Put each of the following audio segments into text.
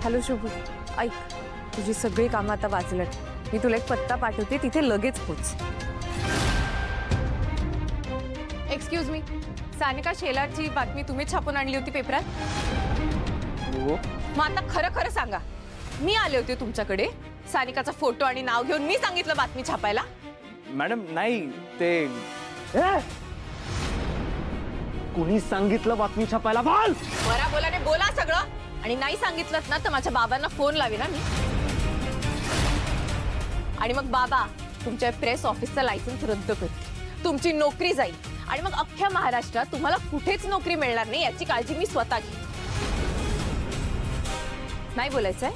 Hello Shubhu, ऐक, तुझी सगळी कामं आता वाचलत। मी तुला एक पत्ता पाठवते, तिथे लगेच पोच। एक्सक्यूज मी, सानिका शेलारची बातमी तुम्ही छापून आणली होती पेपरात? हो। मग आता खरं खरं सांगा, मी आले होते तुमच्याकडे सानिकाचा फोटो आणि नाव घेऊन मी सांगितलं बातमी छापायला? मॅडम नाही, ते कुणी सांगितलं बातमी छापायला? बोल! बरा बोलाने बोला सगळं, आणि नाही सांगितलं ना तर माझ्या बाबांना फोन लावी ना मी। आणि मग बाबा तुमच्या प्रेस ऑफिसचं लायसन्स रद्द करतील, तुमची नोकरी जाईल, आणि मग अख्ख्या महाराष्ट्रात तुम्हाला कुठेच नोकरी मिळणार नाही याची काळजी मी स्वतः घेईन। नाही बोलायचंय?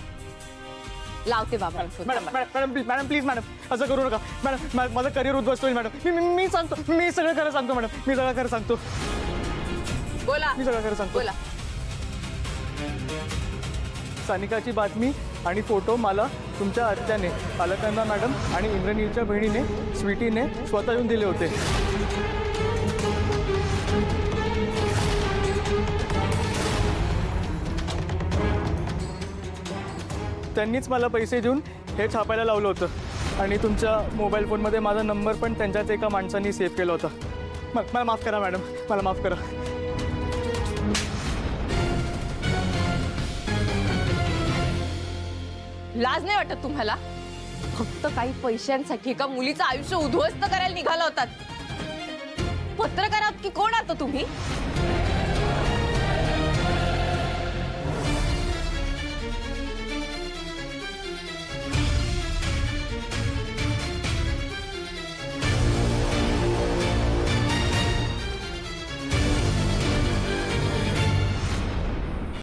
लावते बाबा फोन। मॅडम प्लीज मॅडम, असं करू नका मॅडम, माझं करिअर उद्ध्वस्त होईल मॅडम। मी सांगतो, मी सगळं खरं सांगतो मॅडम, मी सगळं खरं सांगतो। बोला, मी सगळं खरं सांगतो। बोला। सानिकाची बातमी आणि फोटो मला तुमच्या आत्याने, अलकांना मॅडम आणि इंद्रनीलच्या बहिणीने, स्वीटीने स्वतः येऊन दिले होते। त्यांनीच मला पैसे देऊन हे छापायला लावलं होतं, आणि तुमच्या मोबाईल फोनमध्ये माझा नंबर पण त्यांच्याच एका माणसाने सेव्ह केला होता। मला माफ करा मॅडम, मला माफ करा। लाज नाही वाटत तुम्हाला? फक्त काही पैशांसाठी एका मुलीचं आयुष्य उद्ध्वस्त करायला निघाला होतात। पत्रकार आहात की कोण आता तुम्ही?